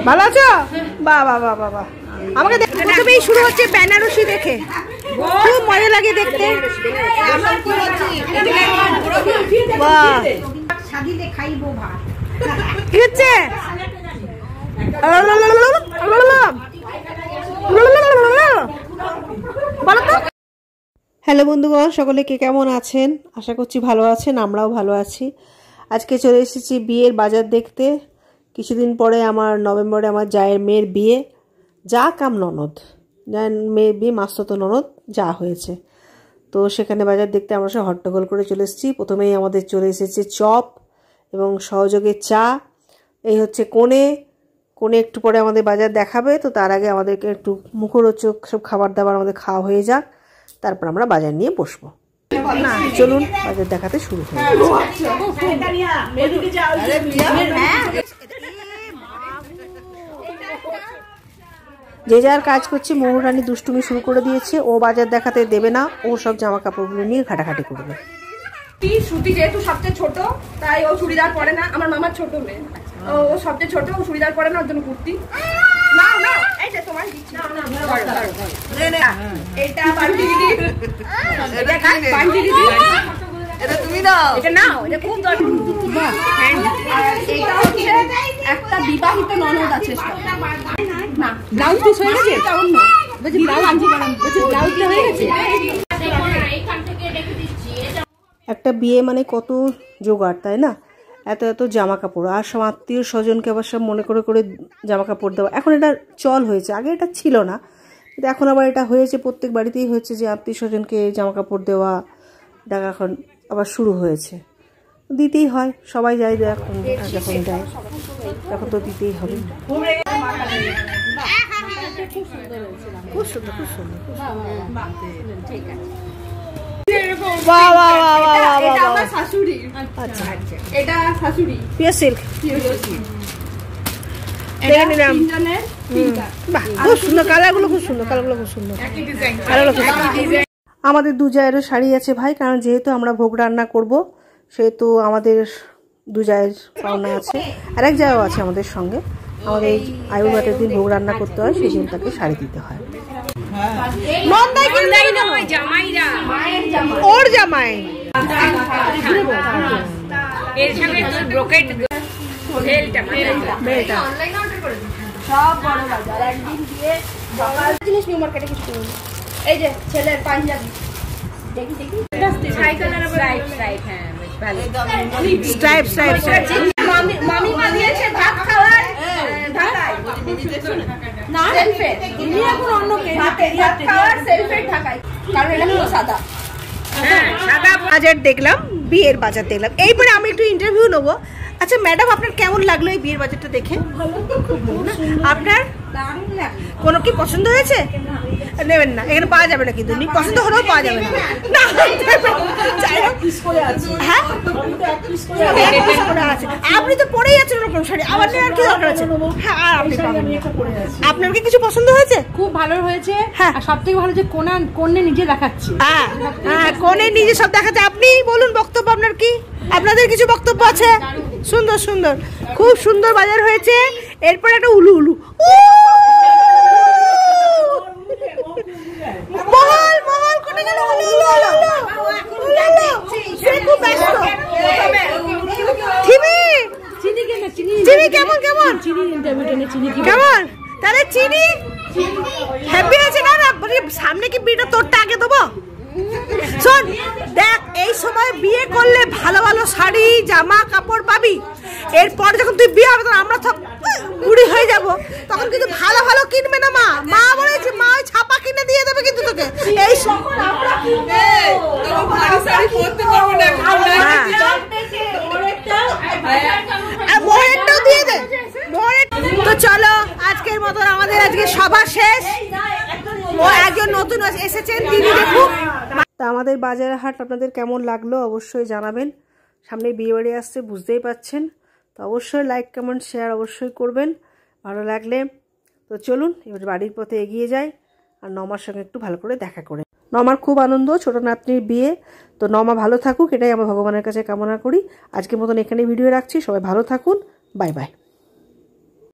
ভালো আছো? বাহ বাহ বাহ বাহ বাহ। আমাকে প্রথমেই শুরু হচ্ছে বেনারসি দেখে, খুব মজা লাগে দেখতে। বাহ, কি হচ্ছে? হ্যালো বন্ধুগণ, সকলে কে কেমন আছেন? আশা করছি ভালো আছেন, আমরাও ভালো আছি। আজকে চলে এসেছি বিয়ের বাজার দেখতে। কিছুদিন পরে আমার নভেম্বরে আমার জায়ের মেয়ের বিয়ে, যা কাম ননদ, জায়ের মেয়ের বিয়ে মাসতো ননদ যা হয়েছে। তো সেখানে বাজার দেখতে আমরা সব হট্টগোল করে চলে এসেছি। প্রথমেই আমাদের চলে এসেছে চপ এবং সহযোগে চা। এই হচ্ছে কোণে একটু পরে আমাদের বাজার দেখাবে। তো তার আগে আমাদেরকে একটু মুখরোচক সব খাবার দাবার আমাদের খাওয়া হয়ে যাক, তারপর আমরা বাজার নিয়ে বসবো। না চলুন বাজার দেখাতে শুরু করি। যে যার কাজ করছে। মৌরানী দুষ্টুমি শুরু করে দিয়েছে, ও বাজার দেখাতে দেবে না, ও সব জামা কাপড়গুলো নিয়ে ঘাটাঘাটি করবে। শ্রুতি যেহেতু সবচেয়ে ছোট, তাই ও চুড়িদার পরে না। আমার মামার ছোট মেয়ে, ও সবচেয়ে ছোট, ও চুড়িদার পরে না, ওর জন্য কুর্তি। না না, এই যে তোমার দিচ্ছি। না না, এটা বান্টি দিদি, এটা বান্টি দিদি, এটা তুমি নাও, এটা নাও, এটা খুব দরকার। এটা হচ্ছে একটা বিবাহিত ননদ আছে। না ব্লাউজ পিস হয়ে গেছে, এটা অন্য বলছি ব্লাউজ আনছি, বলছি ব্লাউজ হয়ে গেছে। একটা বিয়ে মানে কত জোগাড়, তাই না? এত এত জামা কাপড়, আর সব আত্মীয় স্বজনকে আবার সব মনে করে করে জামা কাপড় দেওয়া। এখন এটা চল হয়েছে, আগে এটা ছিল না, কিন্তু এখন আবার এটা হয়েছে, প্রত্যেক বাড়িতেই হয়েছে যে আত্মীয় স্বজনকে জামা কাপড় দেওয়া। এটা এখন আবার শুরু হয়েছে, দিতেই হয়, সবাই যায় এখন, যখন দেয় তখন তো দিতেই হবে। খুব সুন্দর, খুব সুন্দর। ঠিক আছে। আমাদের দু জায়েরও শাড়ি আছে ভাই, কারণ যেহেতু আমরা ভোগ রান্না করব সেহেতু আমাদের দু জায়ের পাওনা আছে। আরেক জায়গাও আছে আমাদের সঙ্গে, আমাদের এই আয়ুর্বেদের দিন ভোগ রান্না করতে হয়, সেই দিন তাকে শাড়ি দিতে হয়। ওর জামাই এই যে ছেলের পাঞ্জাবি, মামি দিয়েছে ভাত খাওয়ার ঢাকায়, বাজার দেখলাম, বিয়ের বাজার দেখলাম। এইবারে আমি একটু ইন্টারভিউ নেবো। আচ্ছা ম্যাডাম, আপনার কেমন লাগলো এই বিয়ের বাজারটা দেখে? আপনার কোনো কি পছন্দ হয়েছে? নেবেন না, এখানে পাওয়া যাবে না, কিন্তু পছন্দ হলেও পাওয়া যাবে না। আপনি তো পরেই আছেন ওরকম শাড়ি, আবার নেওয়ার কি দরকার আছে? হ্যাঁ, আর আপনি আপনার কি কিছু পছন্দ হয়েছে? খুব ভালো হয়েছে। হ্যাঁ, সব থেকে ভালো যে কোণে নিজে দেখাচ্ছে। হ্যাঁ হ্যাঁ, কোণে নিজে সব দেখাচ্ছে। আপনি বলুন বক্তব্য, আপনার কি, আপনাদের কিছু বক্তব্য আছে? সুন্দর সুন্দর, খুব সুন্দর বাজার হয়েছে। এরপর একটা উলু উলু মহল মহল কোনে গেল? চিনি কেমন কেমন কেমন? তাহলে চিনি হ্যাপি আছে না? সামনে কি বিয়েটা তোরটা আগে দেবো? শোন দেখ, এই সময় বিয়ে করলে ভালো ভালো শাড়ি জামা কাপড় পাবি। এরপর যখন তুই বিয়ে হবে তখন আমরা সব বুড়ি হয়ে যাব, তখন কিন্তু ভালো ভালো কিনবে না। মা বলেছে, মা ওই ছাপা কিনে দিয়ে দেবে কিন্তু তোকে। এই মোহরেরটাও দিয়ে দে। তো চলো, আজকের মতন আমাদের আজকে সভা শেষ। ও একজন নতুন এসেছেন, তিনি দেখুন। তা আমাদের বাজারের হাট আপনাদের কেমন লাগলো অবশ্যই জানাবেন। সামনে বিয়ে বাড়ি আসছে, বুঝতেই পাচ্ছেন। তো অবশ্যই লাইক কমেন্ট শেয়ার অবশ্যই করবেন ভালো লাগলে। তো চলুন এবার বাড়ির পথে এগিয়ে যাই, আর নমার সঙ্গে একটু ভালো করে দেখা করে। নমার খুব আনন্দ, ছোট নাতনির বিয়ে। তো নমা ভালো থাকুক, এটাই আমার ভগবানের কাছে কামনা করি। আজকের মতন এখানে ভিডিও রাখছি, সবাই ভালো থাকুন, বাই বাই।